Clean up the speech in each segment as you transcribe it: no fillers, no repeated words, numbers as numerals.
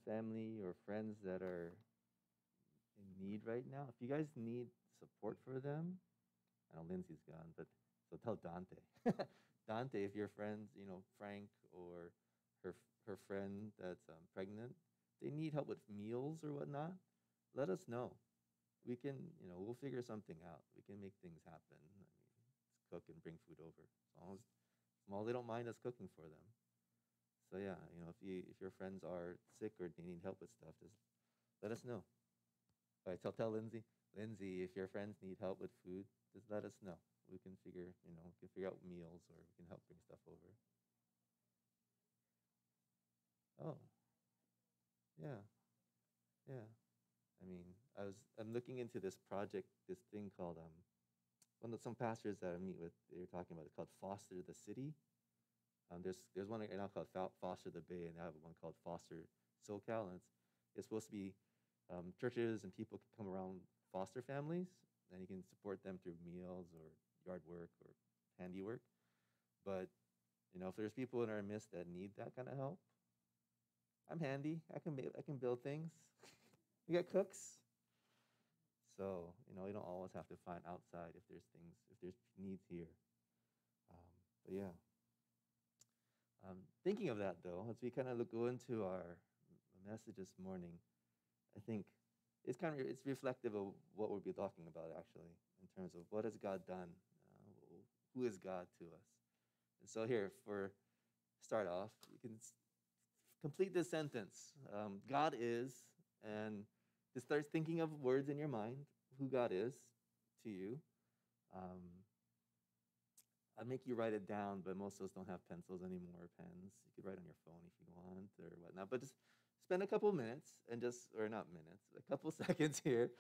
family or friends that are in need right now, if you guys need support for them, I know Lindsay's gone, but so tell Dante. Dante, if your friends, Frank or her friend that's pregnant, they need help with meals or whatnot, let us know. We can, we'll figure something out. We can make things happen. I mean, just cook and bring food over. As long as they don't mind us cooking for them. So yeah, if your friends are sick or they need help with stuff, just let us know. All right, tell Lindsay. Lindsay, if your friends need help with food, just let us know. We can figure out meals or we can help bring stuff over. Oh, yeah, yeah. I mean, I'm looking into this project, this thing called some pastors that I meet with. They're talking about it called Foster the City. There's one right now called Foster the Bay, and I have one called Foster SoCal, and it's supposed to be churches and people can come around foster families, and you can support them through meals or yard work or handiwork. But if there's people in our midst that need that kind of help, I'm handy. I can build things. We got cooks, so you don't always have to find outside if there's needs here. But yeah, thinking of that though, as we kind of go into our message this morning, I think it's reflective of what we'll be talking about actually in terms of what has God done, who is God to us. And so here for start off, you can complete this sentence. God is, and just start thinking of words in your mind who God is to you. Um, I'd make you write it down, but most of us don't have pencils anymore or pens. You could write on your phone if you want or whatnot. But just spend a couple minutes and or not minutes, a couple seconds here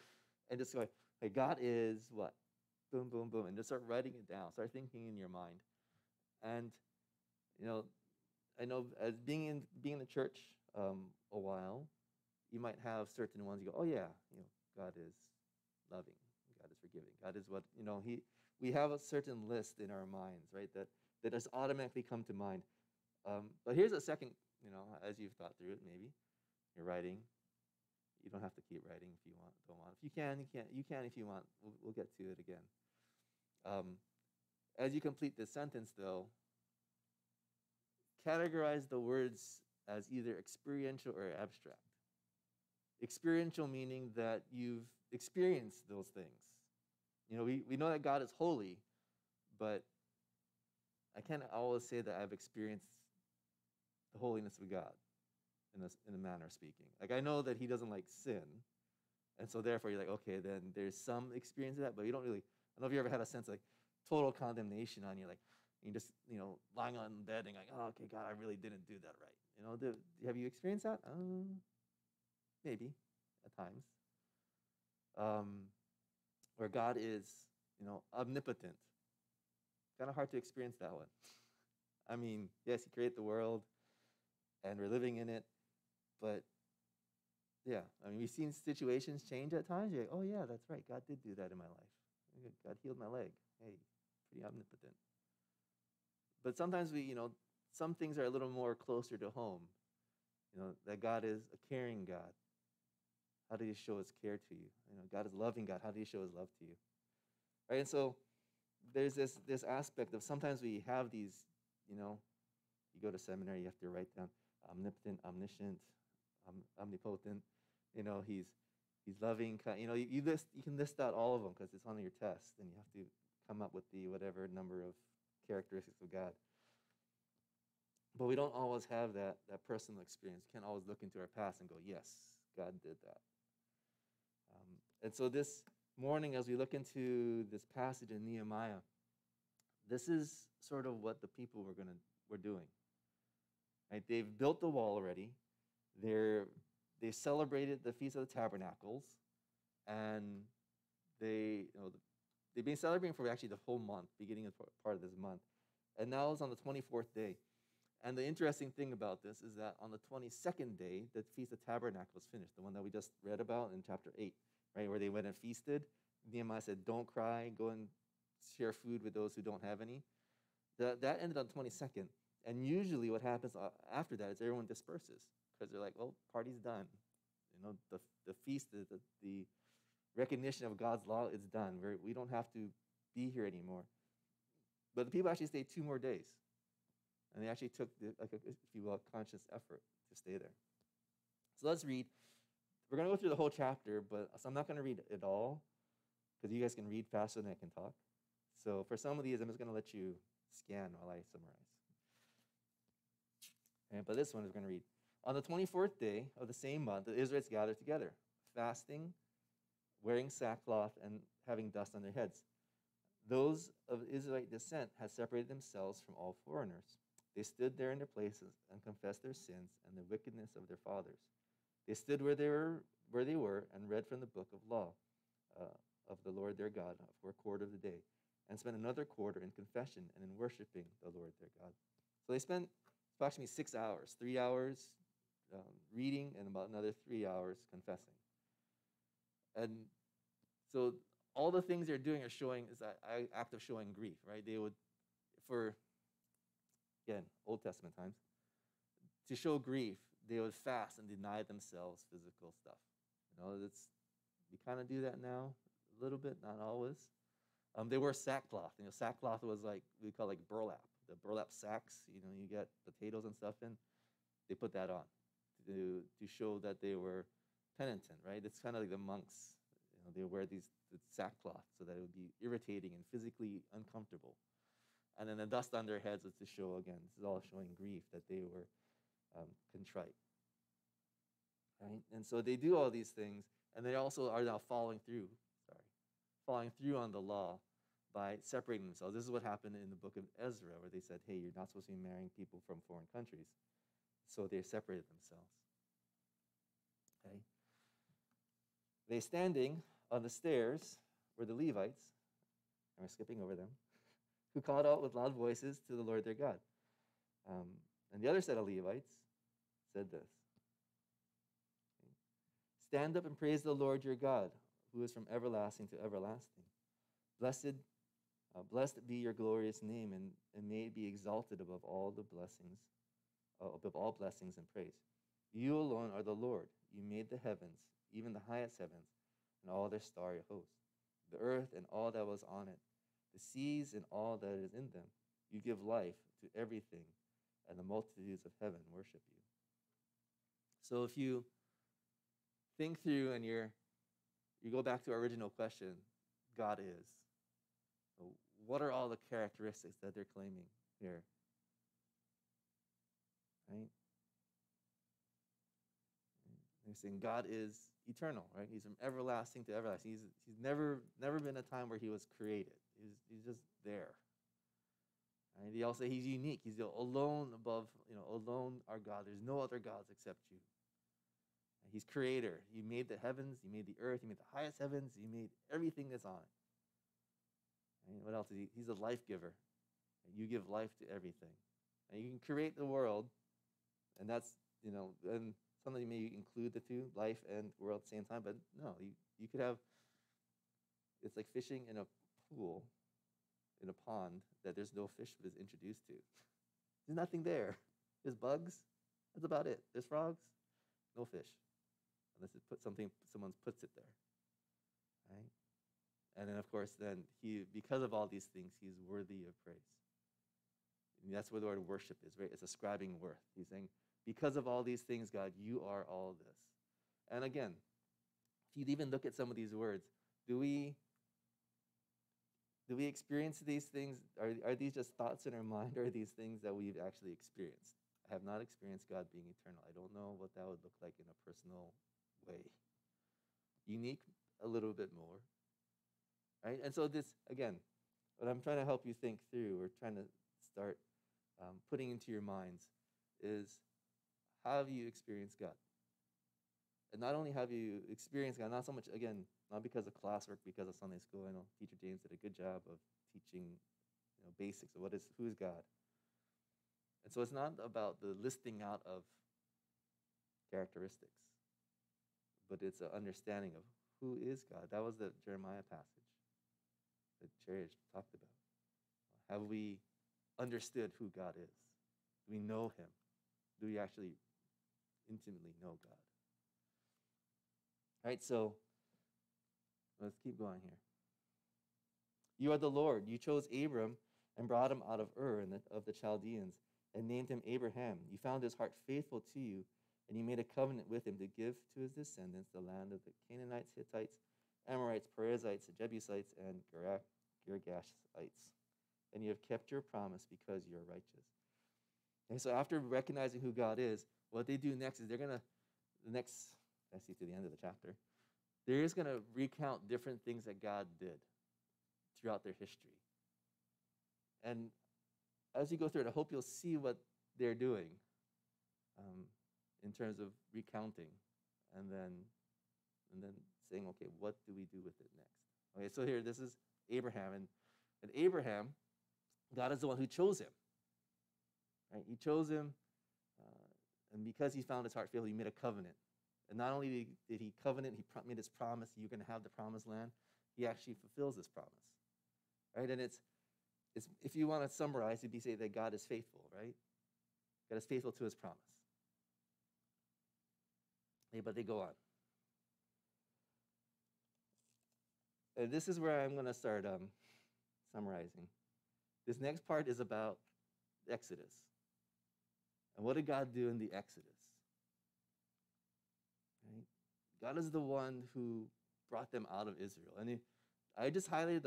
and just go, hey, God is what? Boom, boom, boom. And just start writing it down. Start thinking in your mind. And, you know, I know as being in the church a while, you might have certain ones you go, oh yeah, God is loving, God is forgiving, God is what we have a certain list in our minds, right? That has automatically come to mind. But here's a second, as you've thought through it, maybe you're writing. You don't have to keep writing if you want, don't want. If you can, you can. You can if you want. We'll get to it again. Um, as you complete this sentence, though, categorize the words as either experiential or abstract. Experiential meaning that you've experienced those things. We know that God is holy, but I can't always say that I've experienced the holiness of God in a manner of speaking. Like I know that He doesn't like sin, and so therefore you're like, okay, then there's some experience of that, but you don't really. I don't know if you ever had a sense of like total condemnation on you, like you just lying on bed and like, oh, okay, God, I really didn't do that right. Have you experienced that? Maybe at times. Where God is, omnipotent. Kind of hard to experience that one. I mean, yes, He created the world, and we're living in it, but yeah, I mean, we've seen situations change at times. You're like, oh yeah, that's right, God did do that in my life. God healed my leg. Hey, pretty omnipotent. But sometimes some things are a little more closer to home. That God is a caring God. How did He show His care to you? God is a loving God. How did He show His love to you? Right, and so there's this aspect of sometimes we have these, you go to seminary, you have to write down omnipotent, omniscient, omnipotent. He's loving. You can list out all of them because it's on your test, and you have to come up with the whatever number of characteristics of God. But we don't always have that personal experience. We can't always look into our past and go, yes, God did that. And so this morning, as we look into this passage in Nehemiah, this is sort of what the people were doing. Right? They've built the wall already. They celebrated the Feast of the Tabernacles, and they've been celebrating for actually the whole month, beginning of part of this month, and now it's on the 24th day. And the interesting thing about this is that on the 22nd day, the Feast of Tabernacles finished, the one that we just read about in chapter 8, right, where they went and feasted. Nehemiah said, don't cry, go and share food with those who don't have any. That ended on the 22nd. And usually what happens after that is everyone disperses because they're like, well, party's done. The feast, the recognition of God's law is done. We don't have to be here anymore. But the people actually stayed 2 more days. And they actually took, if you will, a conscious effort to stay there. So let's read. We're going to go through the whole chapter, so I'm not going to read it all because you guys can read faster than I can talk. So for some of these, I'm just going to let you scan while I summarize. But this one is going to read. On the 24th day of the same month, the Israelites gathered together, fasting, wearing sackcloth, and having dust on their heads. Those of Israelite descent had separated themselves from all foreigners. They stood there in their places and confessed their sins and the wickedness of their fathers. They stood where they were and read from the book of law of the Lord their God for a quarter of the day, and spent another quarter in confession and in worshiping the Lord their God. So they spent approximately 6 hours, 3 hours reading and about another 3 hours confessing. And so all the things they're doing are showing is that act of showing grief, right? They would, again, Old Testament times, to show grief, they would fast and deny themselves physical stuff. We kind of do that now, a little bit, not always. They wore sackcloth. Sackcloth was we call burlap. The burlap sacks, you get potatoes and stuff in. They put that on to show that they were penitent, right? It's kind of like the monks. They wear the sackcloth so that it would be irritating and physically uncomfortable. And then the dust on their heads was to show, again, this is all showing grief, that they were contrite. Right? And so they do all these things, and they also are now following through on the law by separating themselves. This is what happened in the book of Ezra, where they said, hey, you're not supposed to be marrying people from foreign countries. So they separated themselves. Okay? They standing on the stairs were the Levites, and we're skipping over them, who called out with loud voices to the Lord their God. And the other set of Levites said this: stand up and praise the Lord your God, who is from everlasting to everlasting. Blessed be your glorious name, and may it be exalted above all blessings and praise. You alone are the Lord. You made the heavens, even the highest heavens, and all their starry hosts, the earth and all that was on it, the seas and all that is in them. You give life to everything, and the multitudes of heaven worship you. So if you think through and you go back to our original question, God is. What are all the characteristics that they're claiming here? Right? They're saying God is eternal, right? He's from everlasting to everlasting. He's never been a time where he was created. He's just there. Right? They all say he's unique. He's alone above, alone our God. There's no other gods except you. He's creator. You made the heavens. You made the earth. You made the highest heavens. You made everything that's on it. Right? What else is he? He's a life giver. You give life to everything. And you can create the world, and that's, and somebody may include the two, life and world at the same time, but no, you could have, it's like fishing in a pool, in a pond, that there's no fish was introduced to. There's nothing there. There's bugs. That's about it. There's frogs. No fish. Unless someone puts it there. Right? And then, of course, because of all these things, he's worthy of praise. And that's where the word worship is, right? It's ascribing worth. He's saying, because of all these things, God, you are all this. And again, if you'd even look at some of these words, do we experience these things? Are these just thoughts in our mind, or are these things that we've actually experienced? I have not experienced God being eternal. I don't know what that would look like in a personal way. Unique, a little bit more. Right? And so this, again, what I'm trying to help you think through, or trying to start putting into your minds, is how have you experienced God? And not only have you experienced God, not so much, again, not because of classwork, because of Sunday school. I know Teacher James did a good job of teaching basics of who's God. And so it's not about the listing out of characteristics, but it's an understanding of who is God. That was the Jeremiah passage that Jerry talked about. Have we understood who God is? Do we know him? Do we actually intimately know God. Right, so let's keep going here. You are the Lord. You chose Abram and brought him out of Ur of the Chaldeans and named him Abraham. You found his heart faithful to you, and you made a covenant with him to give to his descendants the land of the Canaanites, Hittites, Amorites, Perizzites, Jebusites, and Girgashites. And you have kept your promise because you are righteous. And so after recognizing who God is, what they do next is I see to the end of the chapter, they're just going to recount different things that God did throughout their history. And as you go through it, I hope you'll see what they're doing in terms of recounting and then saying, okay, what do we do with it next? Okay, so here, this is Abraham. And Abraham, God is the one who chose him. Right? He chose him, and because he found his heart faithful, he made a covenant. And not only did he covenant, he made his promise, you're going to have the promised land, he actually fulfills this promise. Right? And it's if you want to summarize, you'd be saying that God is faithful, right? God is faithful to his promise. Hey, but they go on. And this is where I'm going to start summarizing. This next part is about Exodus. And what did God do in the Exodus? Right? God is the one who brought them out of Israel. And I just highlighted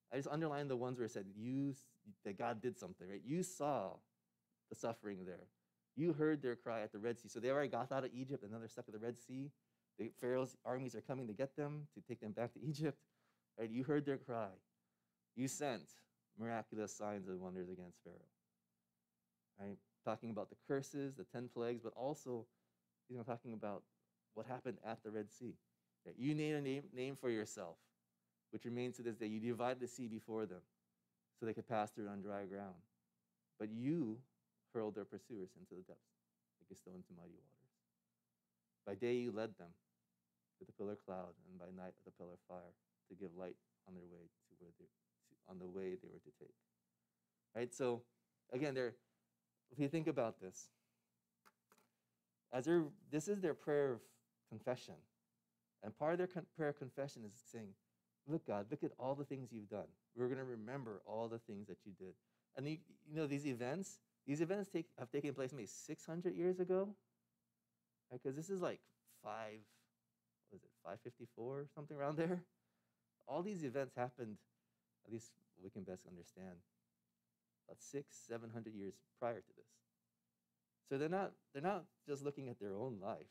I just underlined the ones where it said that God did something, right? You saw the suffering there. You heard their cry at the Red Sea. So they already got out of Egypt, and now they're stuck at the Red Sea. Pharaoh's armies are coming to get them, to take them back to Egypt. Right? You heard their cry. You sent miraculous signs and wonders against Pharaoh. Right? Talking about the curses, the 10 plagues, but also talking about what happened at the Red Sea. Right? You made a name for yourself, which remains to this day. You divided the sea before them so they could pass through on dry ground. But you hurled their pursuers into the depths, like a stone into mighty waters. By day you led them with a pillar of cloud, and by night with a pillar of fire to give light on their way on the way they were to take. Right? So again, if you think about this, this is their prayer of confession. And part of their prayer of confession is saying, look, God, look at all the things you've done. We're going to remember all the things that you did. And these events have taken place maybe 600 years ago. Because this is like 554, something around there. All these events happened, at least we can best understand, about 600-700 years prior to this. So they're not just looking at their own life.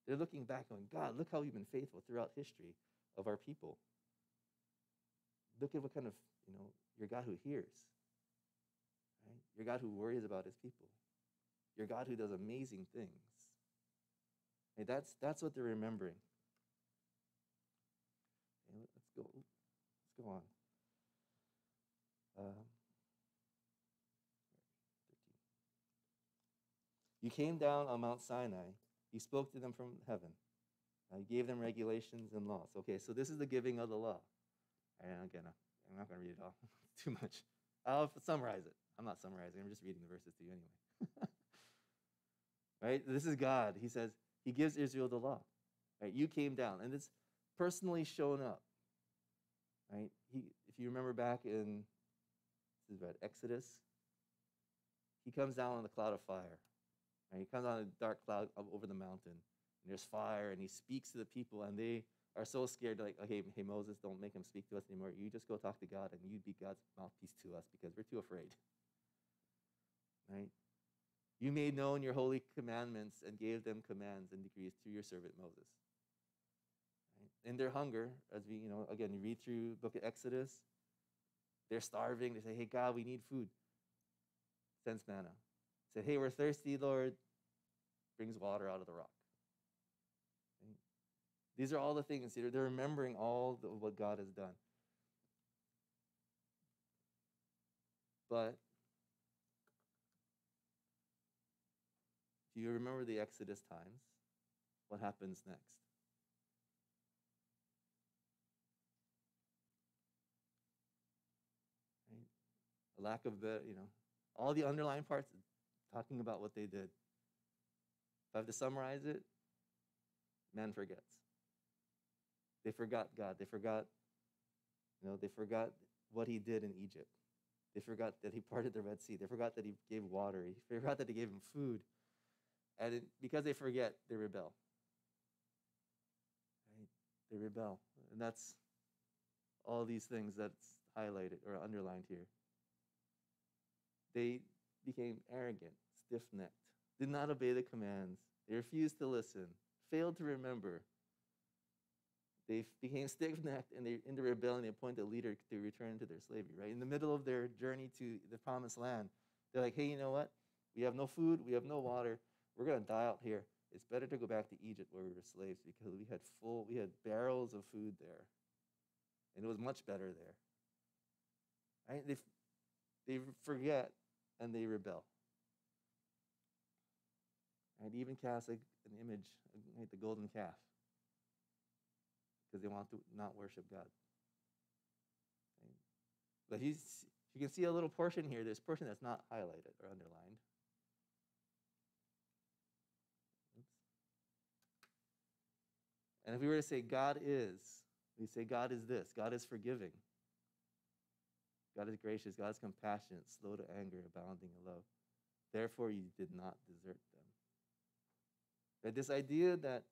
They're looking back going, God, look how you've been faithful throughout history of our people. Look at what kind of, your God who hears. Right? Your God who worries about his people. Your God who does amazing things. Hey, that's what they're remembering. Okay, let's go on. 13. You came down on Mount Sinai. You spoke to them from heaven. You gave them regulations and laws. Okay, so this is the giving of the law. And again, I'm not going to read it all. It's too much. I'll summarize it. I'm not summarizing. I'm just reading the verses to you anyway. Right? This is God. He says, he gives Israel the law. Right? You came down. And it's personally shown up. Right? If you remember back in Exodus, he comes down on the cloud of fire. Right? He comes on a dark cloud over the mountain. And there's fire, and he speaks to the people, and they are so scared. They're like, okay, hey, Moses, don't make him speak to us anymore. You just go talk to God, and you be God's mouthpiece to us because we're too afraid. Right? You made known your holy commandments and gave them commands and decrees through your servant Moses. Right? In their hunger, as we, again, you read through the book of Exodus, they're starving. They say, hey, God, we need food. Sends manna. Say, hey, we're thirsty, Lord. Brings water out of the rock. Right? These are all the things. They're remembering what God has done. But if you remember the Exodus times, what happens next? Right? A lack of all the underlying parts talking about what they did. If I have to summarize it, man forgets. They forgot God. They forgot, they forgot what he did in Egypt. They forgot that he parted the Red Sea. They forgot that he gave water. They forgot that he gave them food. And because they forget, they rebel. Right? They rebel. And that's all these things that's highlighted or underlined here. They became arrogant, stiff-necked, did not obey the commands. They refused to listen, failed to remember. They became stiff-necked, and in the rebellion, they appointed a leader to return to their slavery, right? In the middle of their journey to the promised land, they're like, hey, you know what? We have no food. We have no water. We're going to die out here. It's better to go back to Egypt where we were slaves because we had barrels of food there. And it was much better there. Right? They forget and they rebel. And even cast an image, like the golden calf, because they want to not worship God. Right? But you can see a little portion here. There's a portion that's not highlighted or underlined. Oops. And if we were to say God is, we say God is this. God is forgiving. God is gracious. God is compassionate, slow to anger, abounding in love. Therefore, you did not desert them. But this idea that,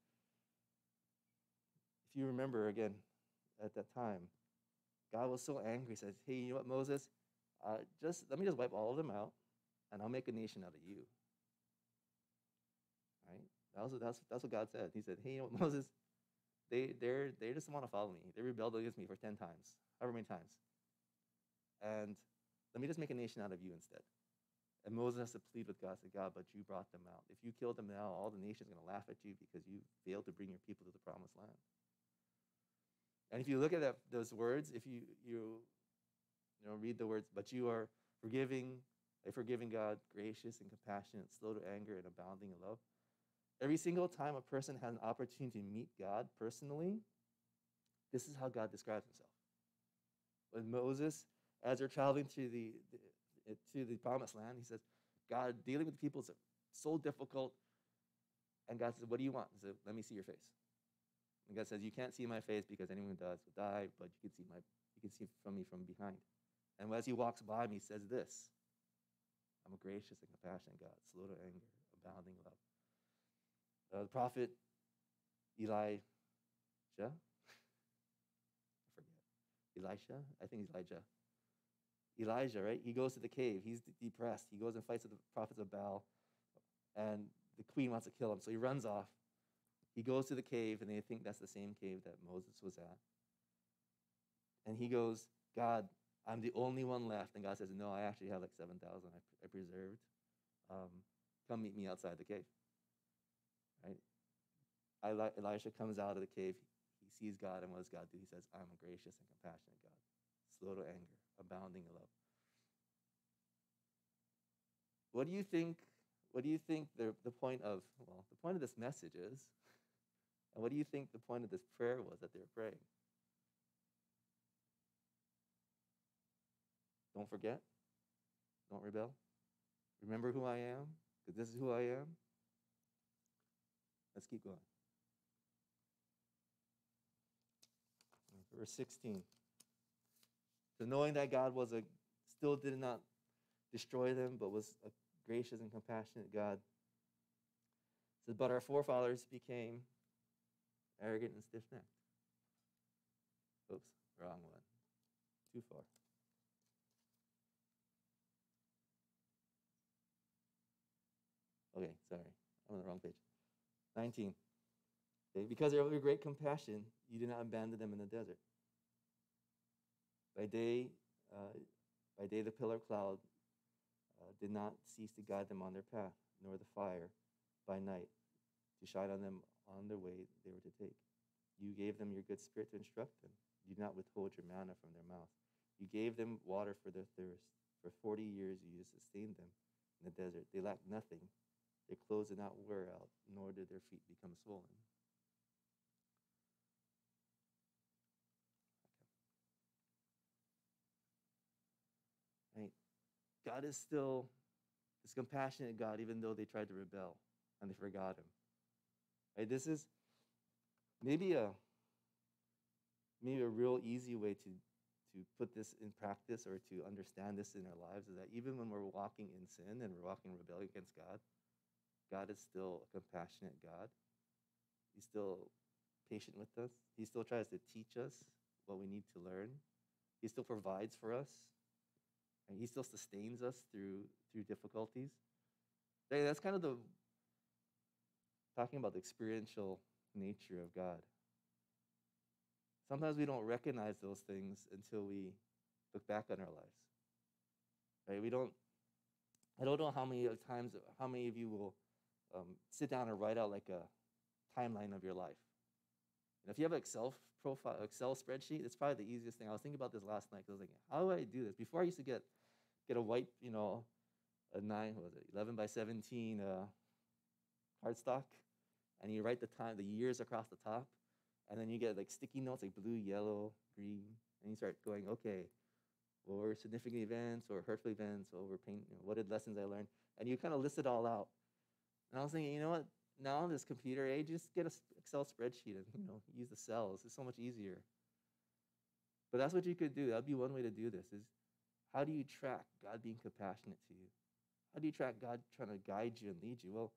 if you remember again, at that time, God was so angry. He says, hey, you know what, Moses? Let me just wipe all of them out, and I'll make a nation out of you. Right? That's what God said. He said, hey, you know what, Moses? They just want to follow me. They rebelled against me for 10 times, however many times. And let me just make a nation out of you instead. And Moses has to plead with God, say, God, but you brought them out. If you killed them now, all the nations are going to laugh at you because you failed to bring your people to the promised land. And if you look at those words, if you read the words, but you are a forgiving God, gracious and compassionate, slow to anger and abounding in love. Every single time a person has an opportunity to meet God personally, this is how God describes himself. When Moses, as they're traveling to the promised land, he says, God, dealing with people is so difficult. And God says, what do you want? He said, let me see your face. And God says, you can't see my face because anyone who does will die, but you can see from me from behind. And as he walks by me, he says this, I'm a gracious and compassionate God, slow to anger, abounding in love. The prophet Elijah, I forget, Elisha? I think Elijah. Elijah, right? He goes to the cave. He's depressed. He goes and fights with the prophets of Baal, and the queen wants to kill him, so he runs off. He goes to the cave, and they think that's the same cave that Moses was at. And he goes, God, I'm the only one left. And God says, no, I actually have like 7,000 I preserved. Come meet me outside the cave. Right? Elisha comes out of the cave. He sees God, and what does God do? He says, I'm a gracious and compassionate God, slow to anger, abounding in love. What do you think the point of this message is? And what do you think the point of this prayer was that they were praying? Don't forget. Don't rebel. Remember who I am, because this is who I am. Let's keep going. Verse 16. So knowing that God still did not destroy them, but was a gracious and compassionate God. It says, but our forefathers became arrogant and stiff-necked. Oops, wrong one. Too far. Okay, sorry. I'm on the wrong page. 19. Okay, because of your great compassion, you did not abandon them in the desert. By day the pillar of cloud did not cease to guide them on their path, nor the fire by night to shine on them on their way they were to take. You gave them your good spirit to instruct them. You did not withhold your manna from their mouth. You gave them water for their thirst. For 40 years you sustained them in the desert. They lacked nothing. Their clothes did not wear out, nor did their feet become swollen. Right? God is still this compassionate God, even though they tried to rebel. and they forgot him. Right? This is maybe a real easy way to put this in practice or to understand this in our lives is that even when we're walking in sin and we're walking in rebellion against God, God is still a compassionate God. He's still patient with us. He still tries to teach us what we need to learn. He still provides for us. And he still sustains us through difficulties. That's kind of the talking about the experiential nature of God. Sometimes we don't recognize those things until we look back on our lives. Right? I don't know how many of you will sit down and write out like a timeline of your life. And if you have an Excel spreadsheet, it's probably the easiest thing. I was thinking about this last night because I was like, how do I do this? Before I used to get a white, a 11 by 17 cardstock, and you write the years across the top, and then you get like sticky notes like blue, yellow, green, and you start going, okay, what were significant events or hurtful events, or what did lessons I learned, and you kind of list it all out. And I was thinking, you know what? Now in this computer age, just get an Excel spreadsheet and use the cells. It's so much easier. But that's what you could do. That'd be one way to do this. Is how do you track God being compassionate to you? How do you track God trying to guide you and lead you? Well,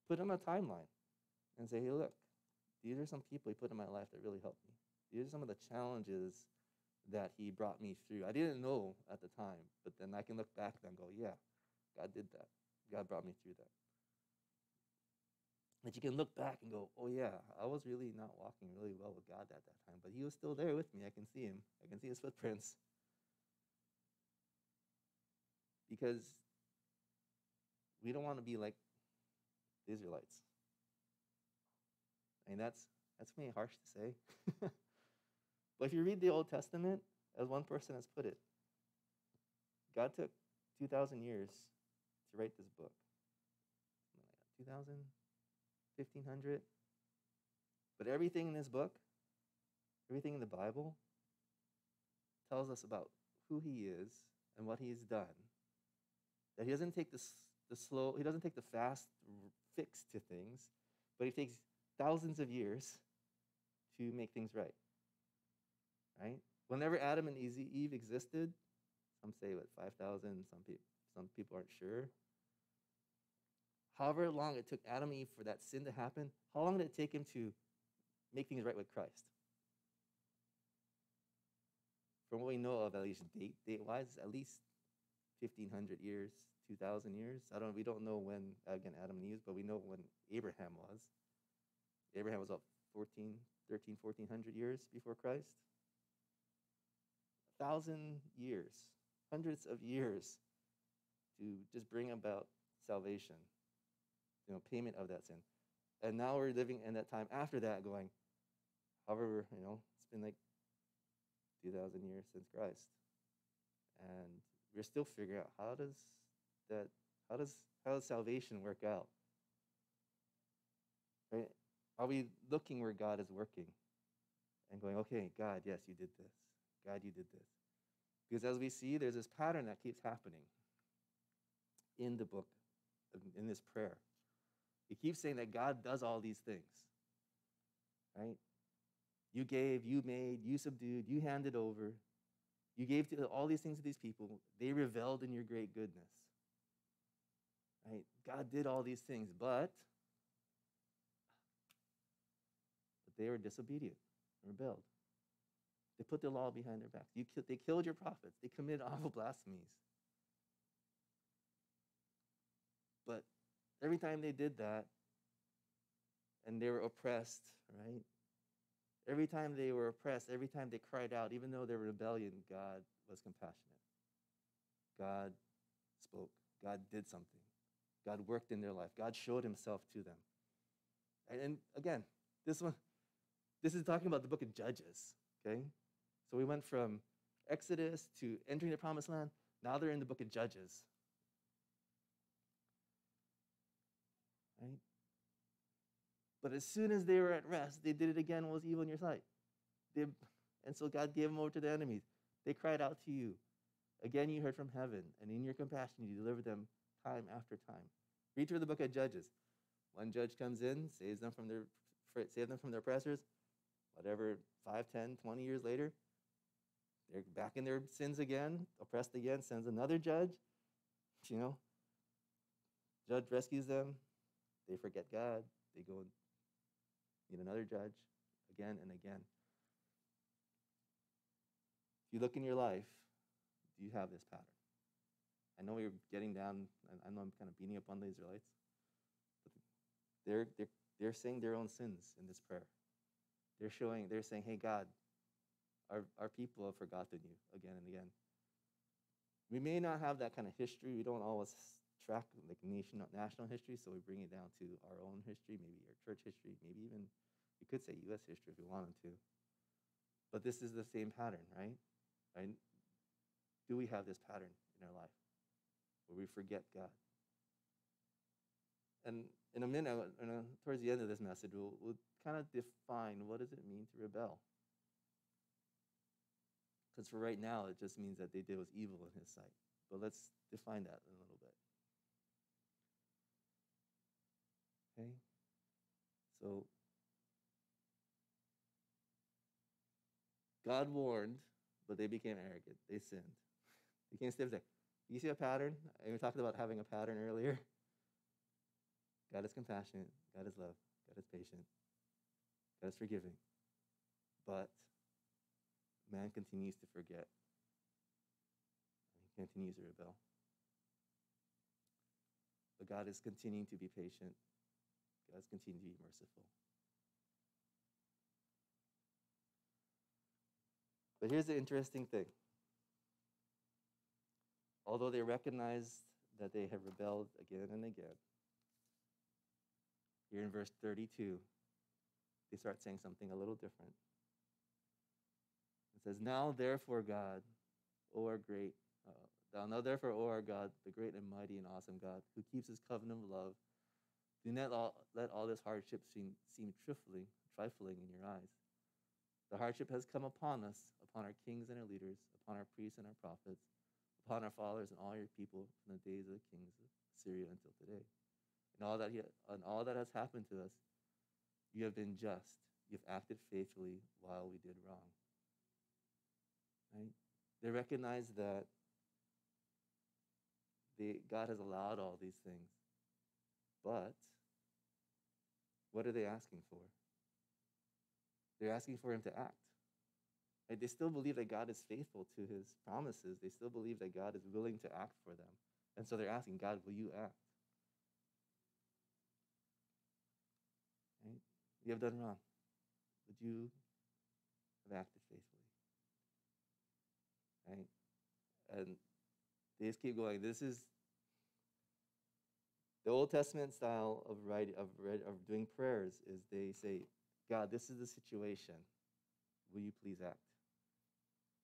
put on a timeline and say, hey, look, these are some people he put in my life that really helped me. These are some of the challenges that he brought me through. I didn't know at the time, but then I can look back and go, yeah, God did that. God brought me through that. That you can look back and go, oh yeah, I was really not walking really well with God at that time, but he was still there with me. I can see him. I can see his footprints. Because we don't want to be like the Israelites. I mean, that's maybe harsh to say. But if you read the Old Testament, as one person has put it, God took 2,000 years to write this book. 2,000, 1,500. But everything in this book, everything in the Bible, tells us about who he is and what he's done. That he doesn't take he doesn't take the fast fix to things, but he takes thousands of years to make things right. Right? Whenever Adam and Eve existed, some say 5,000, some people aren't sure. However long it took Adam and Eve for that sin to happen, how long did it take him to make things right with Christ? From what we know of, at least date-wise, at least 1,500 years, 2,000 years. We don't know when, again, Adam and Eve, but we know when Abraham was. Abraham was about 1,400 years before Christ. 1,000 years, hundreds of years to just bring about salvation, payment of that sin. And now we're living in that time after that going, however, it's been like 2,000 years since Christ. And we're still figuring out how does salvation work out? Right? Are we looking where God is working and going, okay, God, yes, you did this. God, you did this. Because as we see, there's this pattern that keeps happening in the book, in this prayer. He keeps saying that God does all these things, right? You gave, you made, you subdued, you handed over. You gave all these things to these people. They reveled in your great goodness, right? God did all these things, but they were disobedient, rebelled. They put the law behind their backs. They killed your prophets. They committed awful blasphemies. But every time they did that, and they were oppressed, right? Every time they were oppressed, every time they cried out, even though they were rebellion, God was compassionate. God spoke. God did something. God worked in their life. God showed himself to them. And again, this is talking about the book of Judges, okay? So we went from Exodus to entering the promised land. Now they're in the book of Judges. Right? But as soon as they were at rest, they did it again, what was evil in your sight. And so God gave them over to the enemies. They cried out to you. Again, you heard from heaven, and in your compassion, you delivered them time after time. Read through the book of Judges. One judge comes in, saves them from their oppressors. Whatever, 5, 10, 20 years later, they're back in their sins again, oppressed again, sends another judge. You know, judge rescues them. They forget God. They go and meet another judge again and again. If you look in your life, do you have this pattern? I know you're getting down, I know I'm kind of beating up on the Israelites, but they're saying their own sins in this prayer. They're saying, hey, God, our people have forgotten you again and again. We may not have that kind of history. We don't always track like national history, so we bring it down to our own history, maybe our church history, maybe even we could say U.S. history if we wanted to. But this is the same pattern, right? Do we have this pattern in our life where we forget God? And in a minute, towards the end of this message, we'll kind of define what does it mean to rebel. Because for right now, it just means that they did was evil in his sight. But let's define that in a little bit. Okay? So, God warned, but they became arrogant. They sinned. They became stiff-necked. You see a pattern? We talked about having a pattern earlier. God is compassionate. God is love. God is patient. God is forgiving. But man continues to forget. He continues to rebel. But God is continuing to be patient. God is continuing to be merciful. But here's the interesting thing. Although they recognize that they have rebelled again and again, here in verse 32, they start saying something a little different. It says, now therefore God, O our great, now therefore, O our God, the great and mighty and awesome God, who keeps his covenant of love, do not let all this hardship seem trifling in your eyes. The hardship has come upon us, upon our kings and our leaders, upon our priests and our prophets, upon our fathers and all your people from the days of the kings of Syria until today. And all that has happened to us, you have been just. You've acted faithfully while we did wrong. Right? They recognize that God has allowed all these things. But what are they asking for? They're asking for him to act. Right? They still believe that God is faithful to his promises. They still believe that God is willing to act for them. And so they're asking, God, will you act? Right? You have done wrong. Would you have acted faithfully? Right? And they just keep going. This is the Old Testament style of doing prayers is they say, God, this is the situation. Will you please act?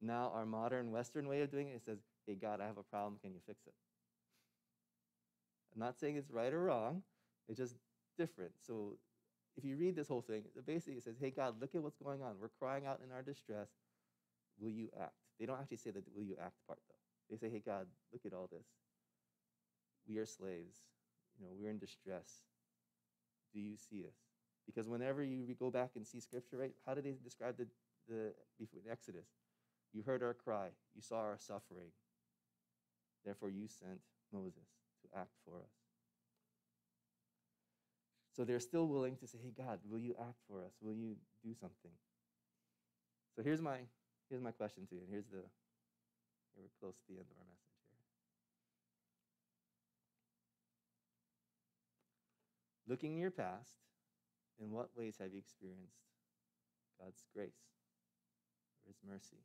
Now, our modern Western way of doing it says, hey, God, I have a problem. Can you fix it? I'm not saying it's right or wrong. It's just different. So if you read this whole thing, basically it says, hey, God, look at what's going on. We're crying out in our distress. Will you act? They don't actually say the will you act part, though. They say, hey, God, look at all this. We are slaves. We're in distress. Do you see us? Because whenever you go back and see Scripture, right, how did they describe the Exodus? You heard our cry. You saw our suffering. Therefore, you sent Moses to act for us. So they're still willing to say, hey, God, will you act for us? Will you do something? So here's my question to you. And here we're close to the end of our message here. Looking in your past, in what ways have you experienced God's grace, or his mercy,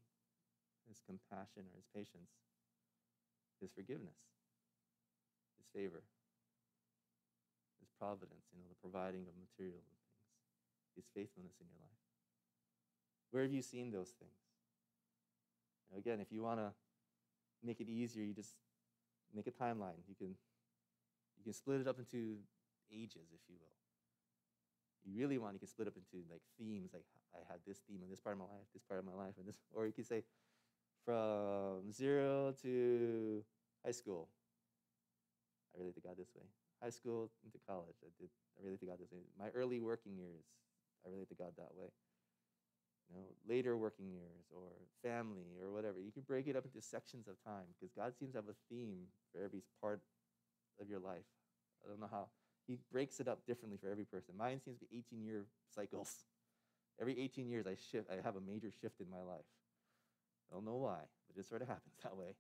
his compassion, or his patience, his forgiveness, his favor, his providence, the providing of material things, his faithfulness in your life? Where have you seen those things? Again, if you want to make it easier, you just make a timeline. You can split it up into ages, if you will. You really want, you can split up into like themes, like I had this theme in this part of my life, this part of my life, and this, or you could say from 0 to high school. I relate to God this way. high school into college. I relate to God this way. My early working years, I relate to God that way. Later working years or family or whatever. You can break it up into sections of time because God seems to have a theme for every part of your life. I don't know how. He breaks it up differently for every person. Mine seems to be 18-year cycles. Every 18 years, I have a major shift in my life. I don't know why, but it sort of happens that way.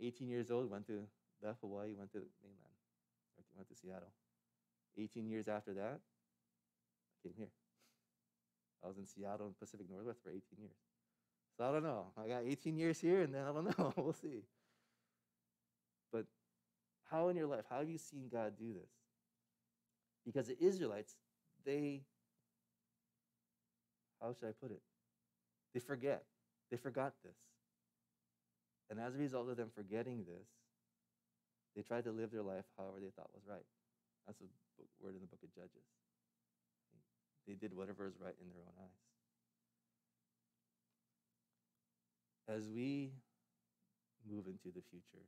18 years old, left Hawaii, went to the mainland, went to Seattle. 18 years after that, I came here. I was in Seattle and Pacific Northwest for 18 years. So I don't know. I got 18 years here, and then I don't know. We'll see. But how in your life, how have you seen God do this? Because the Israelites, how should I put it? They forget. They forgot this. And as a result of them forgetting this, they tried to live their life however they thought was right. That's a word in the book of Judges. They did whatever is right in their own eyes. As we move into the future,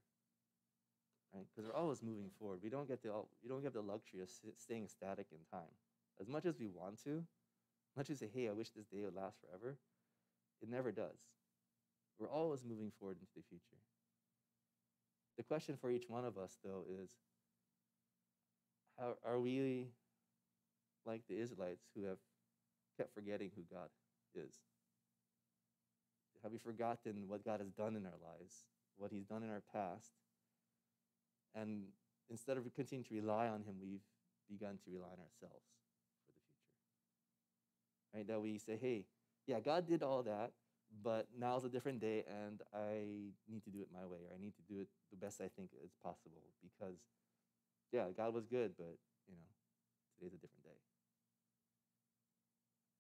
right? Because we're always moving forward. We don't get the luxury of staying static in time. As much as we want to, as much as we say, hey, I wish this day would last forever, it never does. We're always moving forward into the future. The question for each one of us, though, is how are we like the Israelites who have kept forgetting who God is? Have we forgotten what God has done in our lives, what he's done in our past? And instead of continuing to rely on him, we've begun to rely on ourselves for the future. Right? That we say, hey, yeah, God did all that, but now's a different day, and I need to do it my way, or I need to do it the best I think is possible, because, yeah, God was good, but, today's a different day.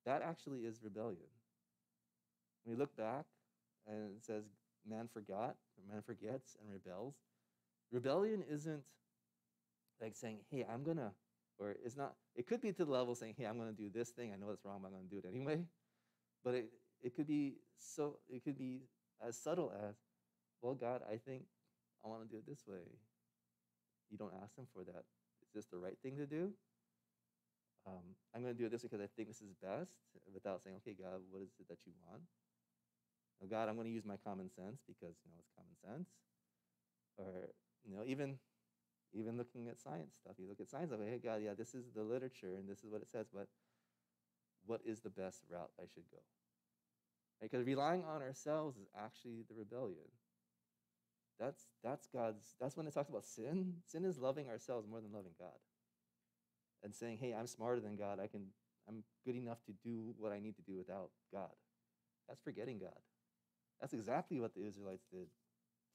That actually is rebellion. When we look back, and it says man forgot, or man forgets and rebels, rebellion isn't like saying, hey, or it's not, it could be to the level saying, hey, I'm going to do this thing, I know it's wrong, but I'm going to do it anyway. But it could be as subtle as, well, God, I think I want to do it this way. You don't ask him for that. Is this the right thing to do? I'm going to do it this way because I think this is best, without saying, okay, God, what is it that you want? Oh, God, I'm going to use my common sense because, it's common sense. Or, even looking at science stuff. You look at science, like, hey, God, yeah, this is the literature and this is what it says, but what is the best route I should go? Because relying on ourselves is actually the rebellion. That's when it talks about sin. Sin is loving ourselves more than loving God. And saying, hey, I'm smarter than God. I'm good enough to do what I need to do without God. That's forgetting God. That's exactly what the Israelites did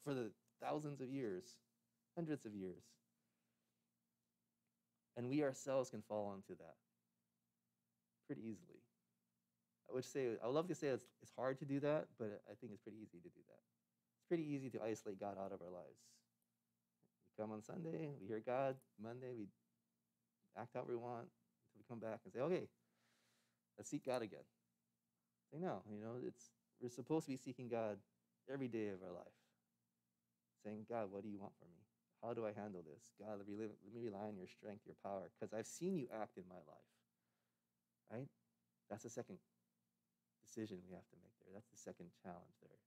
for the thousands of years, hundreds of years. And we ourselves can fall into that pretty easily. I would love to say it's hard to do that, but I think it's pretty easy to do that. It's pretty easy to isolate God out of our lives. We come on Sunday, we hear God. Monday, we act out what we want until we come back and say, okay, let's seek God again. Say, no, we're supposed to be seeking God every day of our life. Saying, God, what do you want from me? How do I handle this? God, let me rely on your strength, your power, because I've seen you act in my life. Right? That's the second decision we have to make there. That's the second challenge there.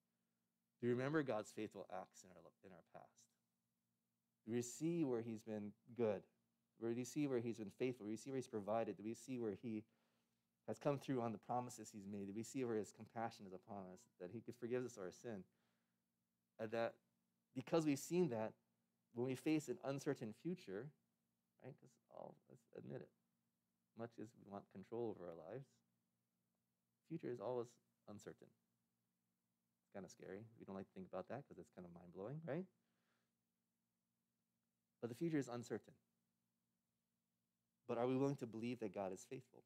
Do you remember God's faithful acts in our past? Do we see where he's been good? Where do you see where he's been faithful? Do we see where he's provided? Do we see where he has come through on the promises he's made? Do we see where his compassion is upon us, that he could forgive us our sin? And that because we've seen that, when we face an uncertain future, right? Because let's admit it, much as we want control over our lives, future is always uncertain. It's kind of scary. We don't like to think about that because it's kind of mind-blowing, right? But the future is uncertain. But are we willing to believe that God is faithful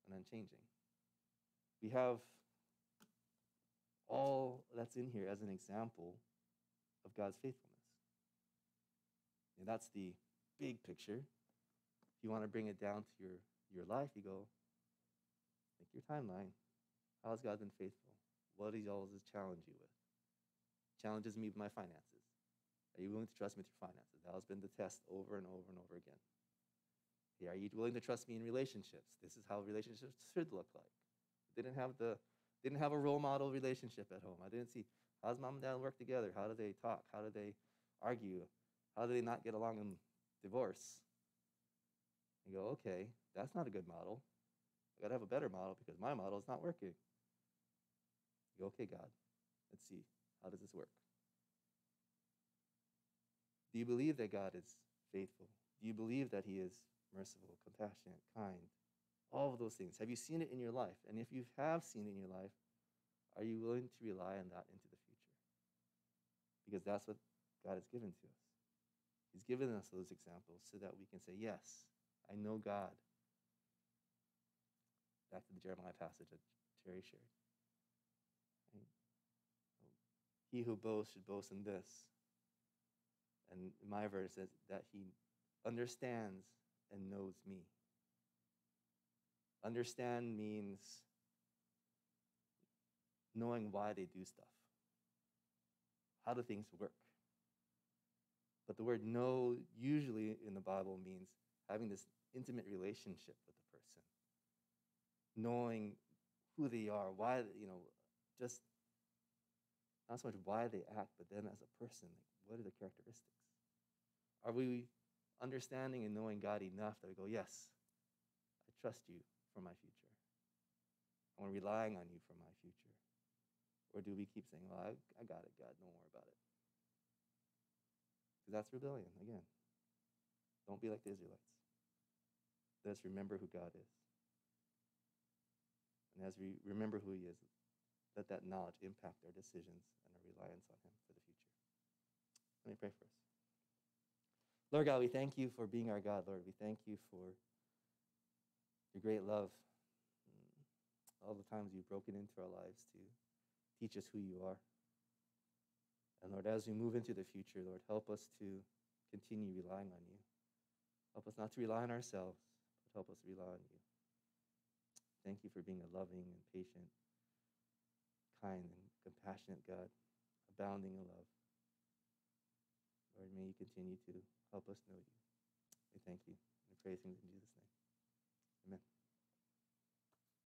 and unchanging? We have all that's in here as an example of God's faithfulness. And that's the big picture. If you want to bring it down to your life, you go, make your timeline. How has God been faithful? What does he always challenge you with? Challenges me with my finances. Are you willing to trust me with your finances? That has been the test over and over and over again. Okay, are you willing to trust me in relationships? This is how relationships should look like. Didn't have a role model relationship at home. I didn't see how's mom and dad work together. How do they talk? How do they argue? How do they not get along and divorce? You go, okay, that's not a good model. I got to have a better model because my model is not working. You go, okay, God, let's see. How does this work? Do you believe that God is faithful? Do you believe that he is merciful, compassionate, kind? All of those things. Have you seen it in your life? And if you have seen it in your life, are you willing to rely on that into the future? Because that's what God has given to us. He's given us those examples so that we can say, yes, I know God. Back to the Jeremiah passage that Terry shared. Right? He who boasts should boast in this. And my verse says that he understands and knows me. Understand means knowing why they do stuff. How do things work? But the word know usually in the Bible means having this intimate relationship with the person. Knowing who they are, why, just not so much why they act, but then as a person, what are the characteristics? Are we understanding and knowing God enough that we go, yes, I trust you for my future. I'm relying on you for my future. Or do we keep saying, well, I got it, God, don't worry about it. Because that's rebellion, again. Don't be like the Israelites. Let us remember who God is. And as we remember who he is, let that knowledge impact our decisions and our reliance on him for the future. Let me pray for us. Lord God, we thank you for being our God, Lord. We thank you for your great love, all the times you've broken into our lives to teach us who you are. And Lord, as we move into the future, Lord, help us to continue relying on you. Help us not to rely on ourselves, but help us rely on you. Thank you for being a loving and patient, kind and compassionate God, abounding in love. Lord, may you continue to help us know you. We thank you and praise you in Jesus' name. Amen.